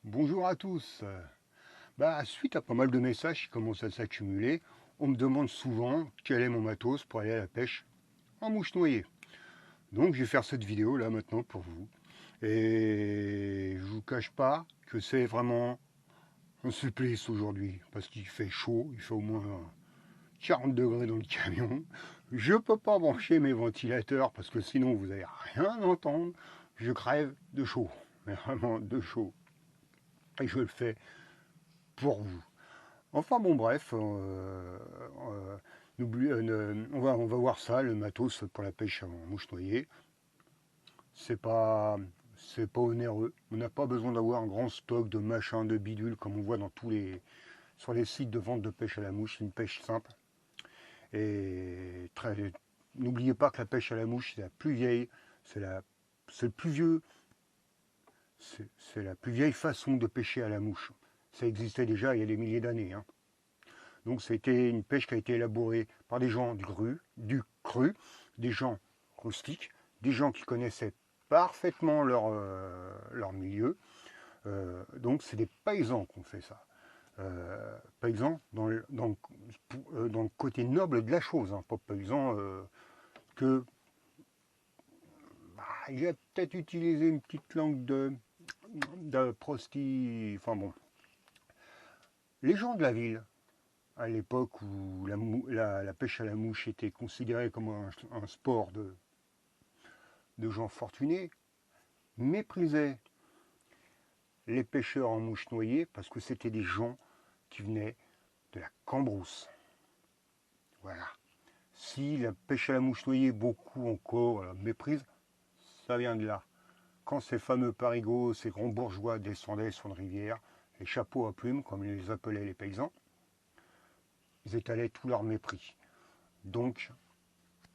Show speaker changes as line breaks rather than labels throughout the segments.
Bonjour à tous. Suite à pas mal de messages qui commencent à s'accumuler, on me demande souvent quel est mon matos pour aller à la pêche en mouche noyée. Donc je vais faire cette vidéo là maintenant pour vous. Et je vous cache pas que c'est vraiment un supplice aujourd'hui parce qu'il fait chaud, il fait au moins 40 degrés dans le camion. Je peux pas brancher mes ventilateurs parce que sinon vous n'allez rien entendre. Je crève de chaud, mais vraiment de chaud. Et je le fais pour vous. Enfin bon bref, on va voir ça, le matos pour la pêche en mouche noyée. C'est pas, c'est pas onéreux. On n'a pas besoin d'avoir un grand stock de machins, de bidules comme on voit sur les sites de vente de pêche à la mouche. C'est une pêche simple. Et n'oubliez pas que la pêche à la mouche, c'est la plus vieille, c'est le plus vieux, c'est la plus vieille façon de pêcher à la mouche. Ça existait déjà il y a des milliers d'années, hein. Donc c'était une pêche qui a été élaborée par des gens du cru, des gens rustiques, des gens qui connaissaient parfaitement leur milieu. Donc c'est des paysans qui ont fait ça. Paysans dans le côté noble de la chose, hein, pas paysans que il a peut-être utilisé une petite langue de prosti. Enfin bon, les gens de la ville, à l'époque où la pêche à la mouche était considérée comme un sport de gens fortunés, méprisaient les pêcheurs en mouche noyée parce que c'était des gens qui venaient de la cambrousse. Voilà. Si la pêche à la mouche noyée, beaucoup encore méprisent, ça vient de là. Quand ces fameux parigots, ces grands bourgeois descendaient sur une rivière, les chapeaux à plumes, comme ils les appelaient les paysans, ils étalaient tout leur mépris. Donc,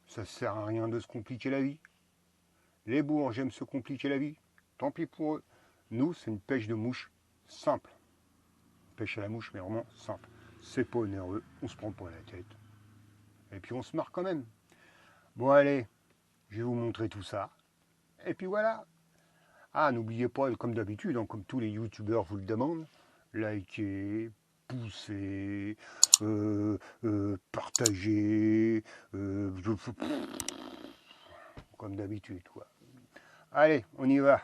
ça ne sert à rien de se compliquer la vie. Les bourges aiment se compliquer la vie, tant pis pour eux. Nous, c'est une pêche de mouche simple. Pêche à la mouche, mais vraiment simple. C'est pas onéreux, on se prend pas la tête. Et puis on se marre quand même. Bon allez, je vais vous montrer tout ça. Et puis voilà. Ah, n'oubliez pas, comme d'habitude, hein, comme tous les youtubeurs vous le demandent, likez, poussez, partagez, comme d'habitude, quoi. Allez, on y va.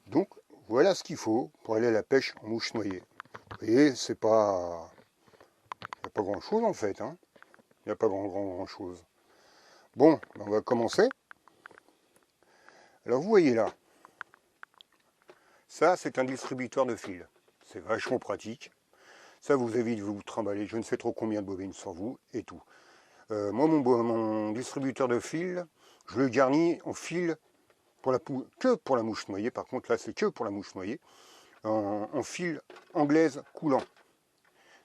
Donc, voilà ce qu'il faut pour aller à la pêche en mouche noyée. Vous voyez, c'est pas... Il n'y a pas grand-chose en fait, hein. Il n'y a pas grand-chose. Bon, on va commencer. Alors vous voyez là, ça c'est un distributeur de fil. C'est vachement pratique. Ça vous évite de vous trimballer je ne sais trop combien de bobines sur vous et tout. Moi mon distributeur de fil, je le garnis en fil que pour la mouche noyée. Par contre là c'est que pour la mouche noyée. En fil anglaise coulant.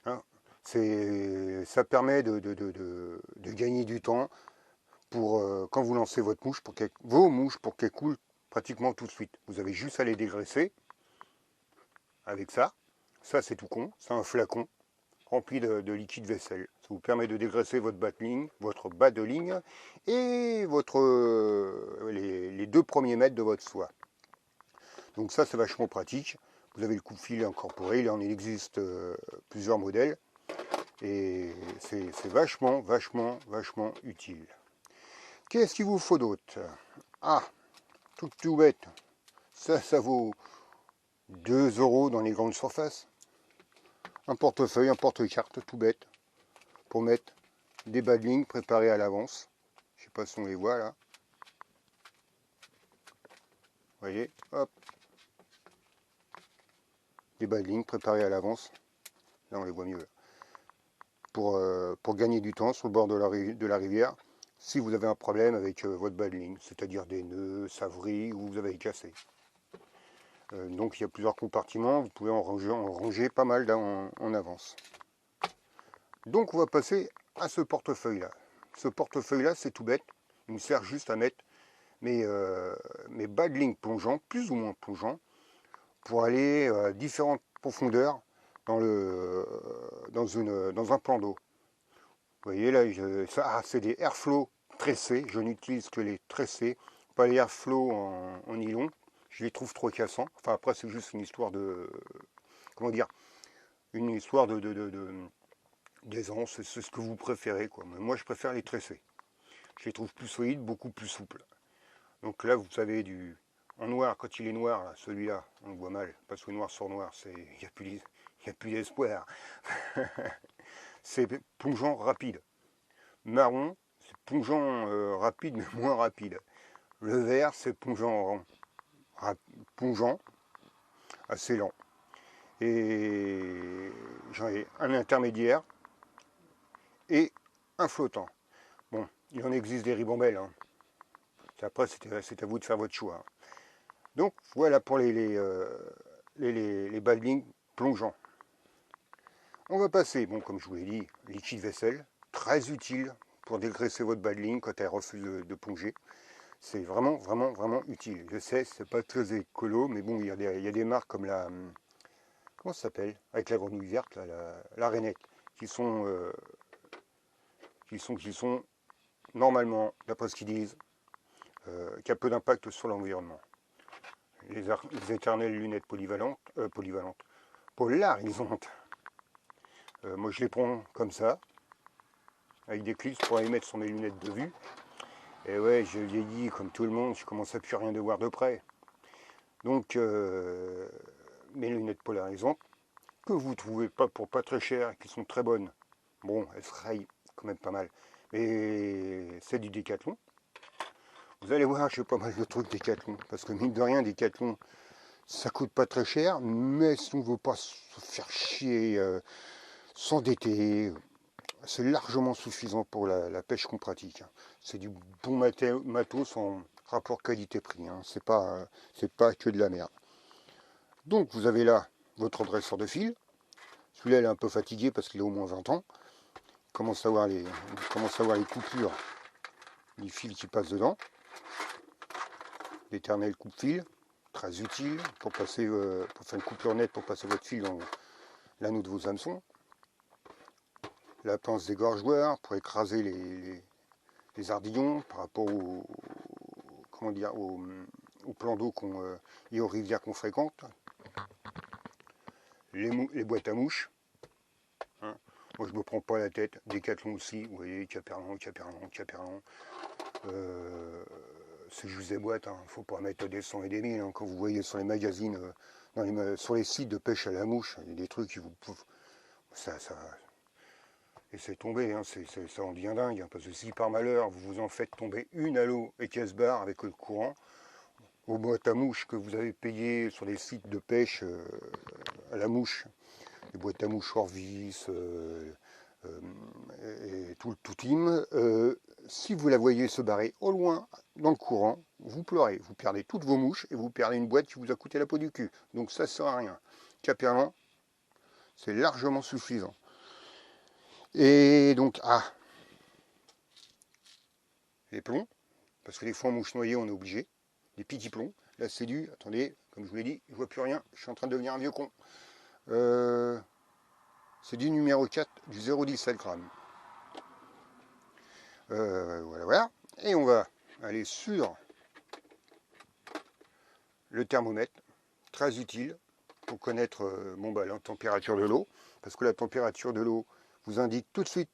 Hein, ça permet de gagner du temps pour quand vous lancez vos mouches pour qu'elles coulent pratiquement tout de suite. Vous avez juste à les dégraisser avec ça. Ça c'est tout con, c'est un flacon rempli de liquide vaisselle. Ça vous permet de dégraisser votre bas de ligne et les 2 premiers mètres de votre soie. Donc ça c'est vachement pratique. Vous avez le coupe-fil incorporé, il en existe plusieurs modèles. Et c'est vachement utile. Qu'est-ce qu'il vous faut d'autre? Ah, tout bête. Ça vaut 2 € dans les grandes surfaces. Un portefeuille, un porte-carte, tout bête. Pour mettre des bas de ligne préparés à l'avance. Je sais pas si on les voit là. Vous voyez, hop. Des bas de ligne préparés à l'avance. Là on les voit mieux. Pour gagner du temps sur le bord de la rivière, si vous avez un problème avec votre bas de ligne, c'est-à-dire des nœuds, savreries, ou vous avez cassé. Donc il y a plusieurs compartiments, vous pouvez en ranger pas mal en avance. Donc on va passer à ce portefeuille-là. Ce portefeuille-là, c'est tout bête, il me sert juste à mettre mes bas de ligne plongeants, plus ou moins plongeants, pour aller à différentes profondeurs dans un plan d'eau. Vous voyez là, c'est des airflow tressés, je n'utilise que les tressés pas les Airflow en nylon, je les trouve trop cassants. Enfin après c'est juste une histoire de, comment dire, une histoire d'aisance, c'est ce que vous préférez quoi. Mais moi je préfère les tressés. Je les trouve plus solides, beaucoup plus souples. Donc là vous avez du, en noir, quand il est noir, celui-là, on le voit mal, parce que noir sur noir, il n'y a plus d'espoir. C'est plongeant rapide. Marron, c'est plongeant rapide, mais moins rapide. Le vert, c'est plongeant, plongeant, assez lent. Et j'en ai un intermédiaire et un flottant. Bon, il en existe des ribambelles. Hein. Après, c'est à vous de faire votre choix. Donc, voilà pour les baldings plongeants. On va passer, bon, comme je vous l'ai dit, liquide vaisselle, très utile pour dégraisser votre balding quand elle refuse de plonger. C'est vraiment, vraiment, vraiment utile. Je sais, c'est pas très écolo, mais bon, il y a des marques comme la... Comment ça s'appelle? Avec la grenouille verte, là, la rainette, qui sont normalement, d'après ce qu'ils disent, qui a peu d'impact sur l'environnement. Les éternelles lunettes polarisantes. Moi je les prends comme ça, avec des clips pour les mettre sur mes lunettes de vue. Et ouais, je vieillis comme tout le monde, je commence à plus rien de voir de près. Donc mes lunettes polarisantes, que vous trouvez pas pour pas très cher, qui sont très bonnes. Bon, elles se rayent quand même pas mal. Mais c'est du Décathlon. Vous allez voir, je fais pas mal de trucs Décathlon. Parce que mine de rien, Décathlon, ça coûte pas très cher. Mais si on ne veut pas se faire chier, s'endetter, c'est largement suffisant pour la pêche qu'on pratique. C'est du bon matos en rapport qualité-prix. Hein. C'est pas que de la merde. Donc vous avez là votre dresseur de fil. Celui-là, il est un peu fatigué parce qu'il a au moins 20 ans. Il commence à voir les coupures, les fils qui passent dedans. L'éternel coupe-fil, très utile pour passer, pour faire une coupure nette pour passer votre fil dans l'anneau de vos hameçons. La pince dégorgeoir pour écraser les ardillons par rapport au, comment dire, au plan d'eau et aux rivières qu'on fréquente. Les boîtes à mouches. Hein. Moi je me prends pas la tête. Décathlon aussi, vous voyez, Caperlan. C'est juste des boîtes, hein. Faut pas mettre des 100 et des 1000. Hein. Quand vous voyez sur les magazines, sur les sites de pêche à la mouche, il y a des trucs qui vous... Et c'est tombé, hein. Ça en devient dingue. Hein. Parce que si par malheur vous vous en faites tomber une à l'eau et qu'elle se barre avec le courant, aux boîtes à mouches que vous avez payées sur les sites de pêche à la mouche, les boîtes à mouches hors vis, et tout team, si vous la voyez se barrer au loin dans le courant, vous pleurez, vous perdez toutes vos mouches et vous perdez une boîte qui vous a coûté la peau du cul. Donc ça ne sert à rien. Caperlan, c'est largement suffisant. Et donc, les plombs, parce que des fois en mouche noyée on est obligé, des petits plombs. Là c'est du, attendez, comme je vous l'ai dit, je vois plus rien, je suis en train de devenir un vieux con. C'est du numéro 4, du 0,17 grammes. Voilà. Et on va aller sur le thermomètre, très utile pour connaître la température de l'eau, parce que la température de l'eau vous indique tout de suite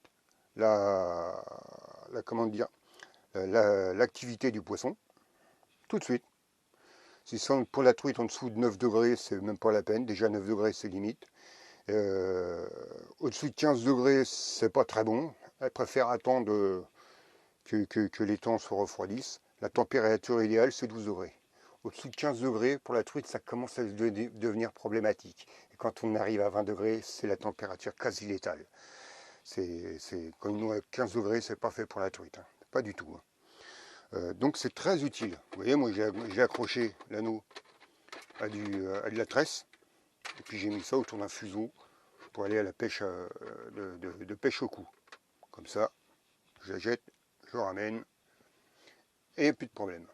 l'activité du poisson, tout de suite. Si c'est pour la truite en dessous de 9 degrés, c'est même pas la peine, déjà 9 degrés c'est limite. Au-dessus de 15 degrés, c'est pas très bon, elle préfère attendre que les temps se refroidissent. La température idéale, c'est 12 degrés. Au-dessus de 15 degrés, pour la truite, ça commence à devenir problématique. Et quand on arrive à 20 degrés, c'est la température quasi létale. Quand nous à 15 degrés, c'est pas fait pour la truite. Hein. Pas du tout. Hein. Donc c'est très utile. Vous voyez, moi j'ai accroché l'anneau à de la tresse. Et puis j'ai mis ça autour d'un fuseau pour aller à la pêche de pêche au cou. Comme ça, je la jette, je ramène, et plus de problème.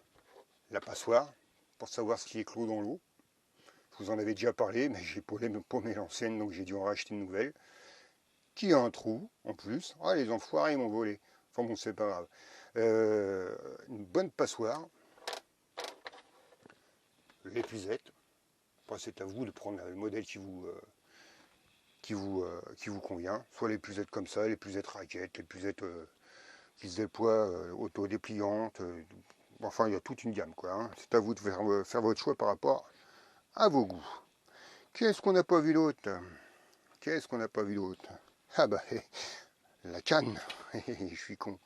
La passoire, pour savoir ce qui est clos dans l'eau. Je vous en avais déjà parlé, mais j'ai paumé l'ancienne, donc j'ai dû en racheter une nouvelle. Qui a un trou, en plus. Ah, les enfoirés m'ont volé. Enfin bon, c'est pas grave. Une bonne passoire, l'épuisette. Après, c'est à vous de prendre le modèle qui vous convient. Soit l'épuisette comme ça, l'épuisette raquette, l'épuisette qui se déploie auto-dépliante. Enfin, il y a toute une gamme, quoi. Hein. C'est à vous de faire votre choix par rapport à vos goûts. Qu'est-ce qu'on n'a pas vu d'autre? Qu'est-ce qu'on n'a pas vu d'autre? Ah bah, la canne. Je suis con.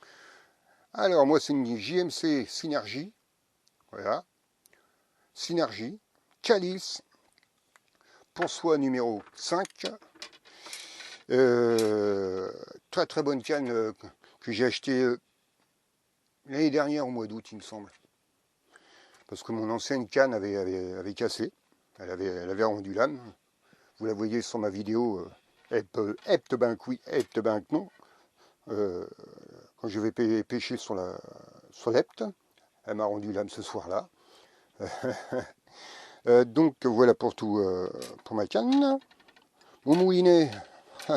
Alors, moi, c'est une JMC Synergie. Voilà. Synergie. Calice. Pour soi numéro 5. Très très bonne canne que j'ai achetée l'année dernière au mois d'août, il me semble. Parce que mon ancienne canne avait cassé. Elle avait rendu l'âme. Vous la voyez sur ma vidéo. Heptebank oui, Heptebank non. Quand je vais pêcher sur l'Hepte, elle m'a rendu l'âme ce soir-là. Donc voilà pour tout pour ma canne. Mon moulinet,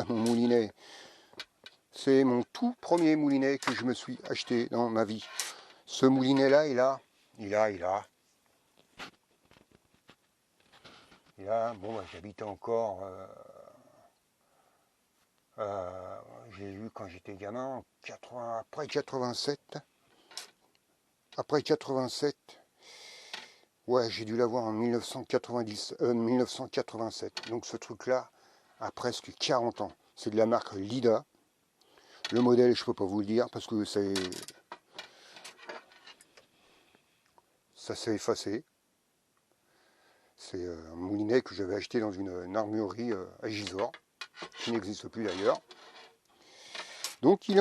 mon moulinet, c'est mon tout premier moulinet que je me suis acheté dans ma vie. Ce moulinet-là, il a, bon, bah, j'habitais encore, j'ai eu quand j'étais gamin, après 87, ouais, j'ai dû l'avoir en 1987. Donc ce truc-là a presque 40 ans. C'est de la marque Lida. Le modèle, je ne peux pas vous le dire parce que ça s'est effacé. C'est un moulinet que j'avais acheté dans une armurerie à Gisors, qui n'existe plus d'ailleurs. Donc il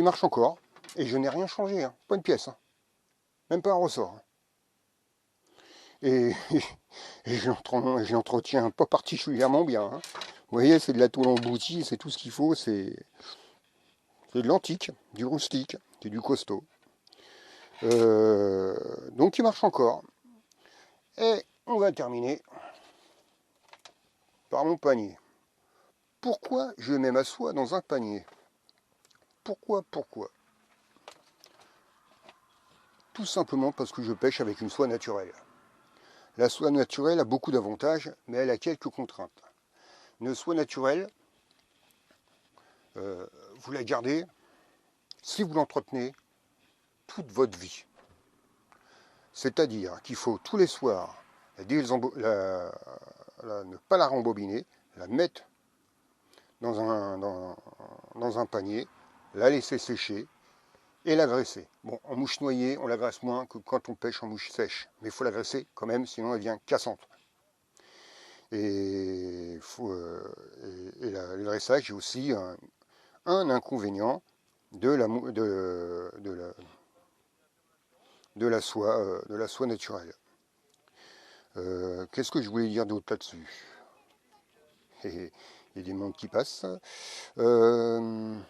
marche encore. Et je n'ai rien changé, hein. Pas une pièce. Hein. Même pas un ressort. Hein. Et je l'entretiens pas particulièrement bien. Hein. Vous voyez, c'est de la tôle emboutie, c'est tout ce qu'il faut. C'est de l'antique, du rustique, c'est du costaud. Donc il marche encore. Et on va terminer par mon panier. Pourquoi je mets ma soie dans un panier? Pourquoi? Tout simplement parce que je pêche avec une soie naturelle. La soie naturelle a beaucoup d'avantages, mais elle a quelques contraintes. Une soie naturelle, vous la gardez, si vous l'entretenez, toute votre vie. C'est-à-dire qu'il faut tous les soirs ne pas la rembobiner, la mettre dans un panier, la laisser sécher et la graisser. Bon, en mouche noyée, on la graisse moins que quand on pêche en mouche sèche, mais il faut la graisser quand même, sinon elle devient cassante. Et le graissage est aussi un inconvénient de la soie naturelle. Qu'est-ce que je voulais dire d'autre là-dessus? Il y a des mondes qui passent. Bon,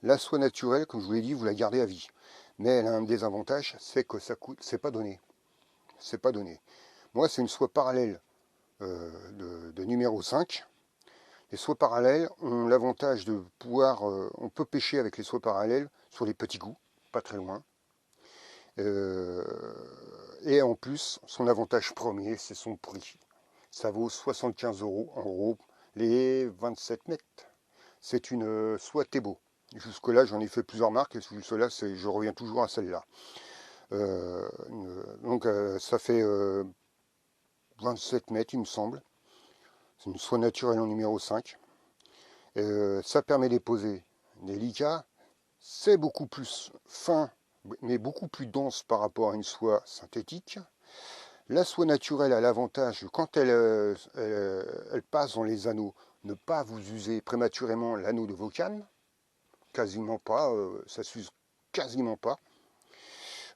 la soie naturelle, comme je vous l'ai dit, vous la gardez à vie. Mais elle a un désavantage, c'est que ça coûte, c'est pas donné. C'est pas donné. Moi, c'est une soie parallèle de numéro 5. Les soies parallèles ont l'avantage de pouvoir, on peut pêcher avec les soies parallèles sur les petits coups, pas très loin. Et en plus, son avantage premier, c'est son prix. Ça vaut 75 € en gros, les 27 mètres. C'est une soie Thébault. Jusque-là, j'en ai fait plusieurs marques, et jusque-là, je reviens toujours à celle-là. Donc, ça fait 27 mètres, il me semble. C'est une soie naturelle en numéro 5. Ça permet de les poser délicat. C'est beaucoup plus fin, mais beaucoup plus dense par rapport à une soie synthétique. La soie naturelle a l'avantage, quand elle passe dans les anneaux, ne pas vous user prématurément l'anneau de vos cannes. Quasiment pas, ça s'use quasiment pas.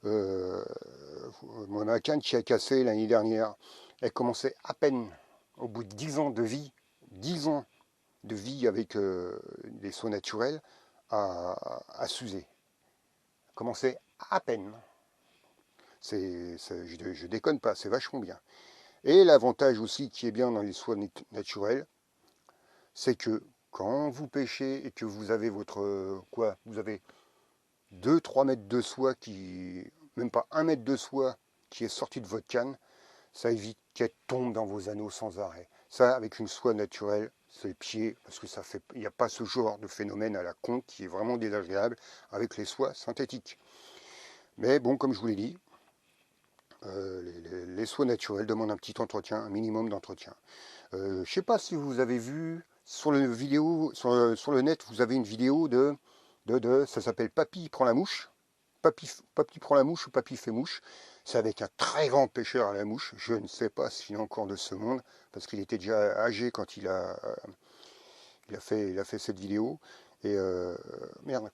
Ma canne qui a cassé l'année dernière, elle commençait à peine, au bout de 10 ans de vie, 10 ans de vie avec des soies naturelles, à s'user. Elle commençait à peine. Je déconne pas, c'est vachement bien. Et l'avantage aussi qui est bien dans les soies naturelles, c'est que quand vous pêchez et que vous avez vous avez 2-3 mètres de soie, même pas 1 mètre de soie qui est sortie de votre canne, ça évite qu'elle tombe dans vos anneaux sans arrêt. Ça, avec une soie naturelle, c'est le pied, parce que ça fait, il n'y a pas ce genre de phénomène à la con qui est vraiment désagréable avec les soies synthétiques. Mais bon, comme je vous l'ai dit, les soies naturelles demandent un petit entretien, un minimum d'entretien. Je ne sais pas si vous avez vu sur le vidéo, sur le net, vous avez une vidéo ça s'appelle Papy prend la mouche. Papy prend la mouche ou Papy fait mouche. C'est avec un très grand pêcheur à la mouche. Je ne sais pas s'il est encore de ce monde, parce qu'il était déjà âgé quand il a fait cette vidéo. Et merde,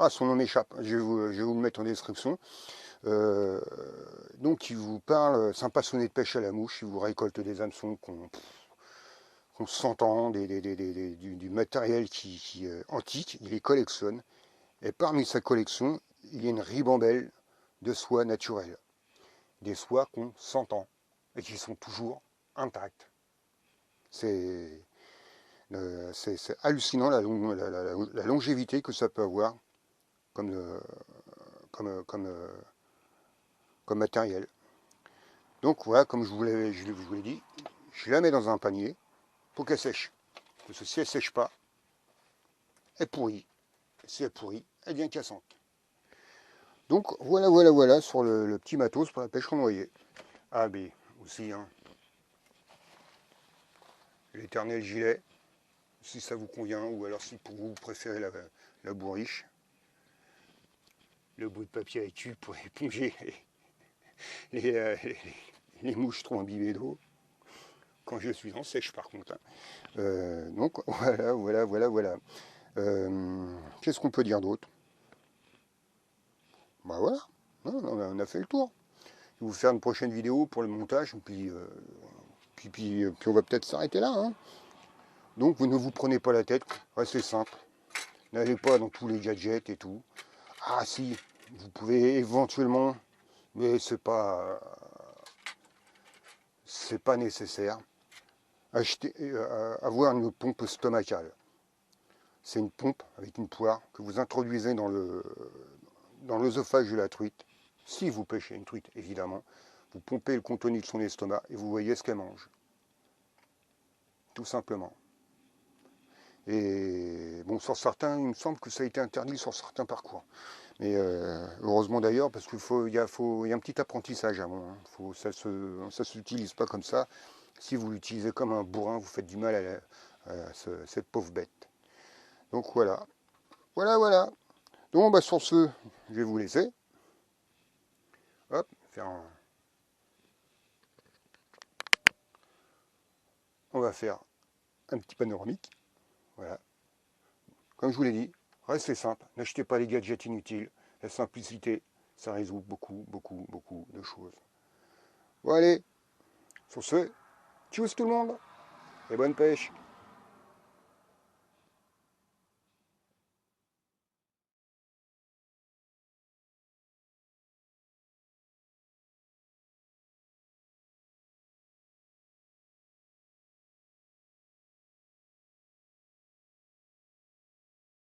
son nom m'échappe. Je vais vous le mettre en description. Donc il vous parle, c'est un passionné de pêche à la mouche. Il vous récolte des hameçons qu'on s'entend, du matériel qui antique. Il les collectionne. Et parmi sa collection, il y a une ribambelle de soies naturelles. Des soies qu'on s'entend et qui sont toujours intactes. C'est hallucinant la longévité que ça peut avoir comme matériel. Donc voilà, comme je vous l'ai dit, je la mets dans un panier pour qu'elle sèche. Parce que si elle ne sèche pas, elle pourrit. Si elle pourrit, elle devient cassante. Donc voilà sur le petit matos pour la pêche en noyer. Ah mais aussi, hein, l'éternel gilet, si ça vous convient, ou alors si pour vous préférez la bourriche. Le bout de papier à étui pour éponger les mouches trop imbibées d'eau. Quand je suis en sèche par contre. Donc voilà. Qu'est-ce qu'on peut dire d'autre? Bah voilà, on a fait le tour. Je vais vous faire une prochaine vidéo pour le montage, puis on va peut-être s'arrêter là. Hein. Donc vous ne vous prenez pas la tête, restez simple. N'allez pas dans tous les gadgets et tout. Ah si, vous pouvez éventuellement, mais c'est pas nécessaire, avoir une pompe stomacale. C'est une pompe avec une poire que vous introduisez dans l'œsophage de la truite. Si vous pêchez une truite, évidemment, vous pompez le contenu de son estomac et vous voyez ce qu'elle mange. Tout simplement. Et bon, sur certains, il me semble que ça a été interdit sur certains parcours. Mais heureusement d'ailleurs, parce qu'il y a un petit apprentissage avant. Hein. Ça ne s'utilise pas comme ça. Si vous l'utilisez comme un bourrin, vous faites du mal à cette pauvre bête. Donc voilà. Voilà. Donc bah, sur ce, je vais vous laisser. Hop, on va faire un petit panoramique. Voilà. Comme je vous l'ai dit, restez simple, n'achetez pas les gadgets inutiles. La simplicité, ça résout beaucoup de choses. Bon allez, sur ce, tchuss tout le monde et bonne pêche.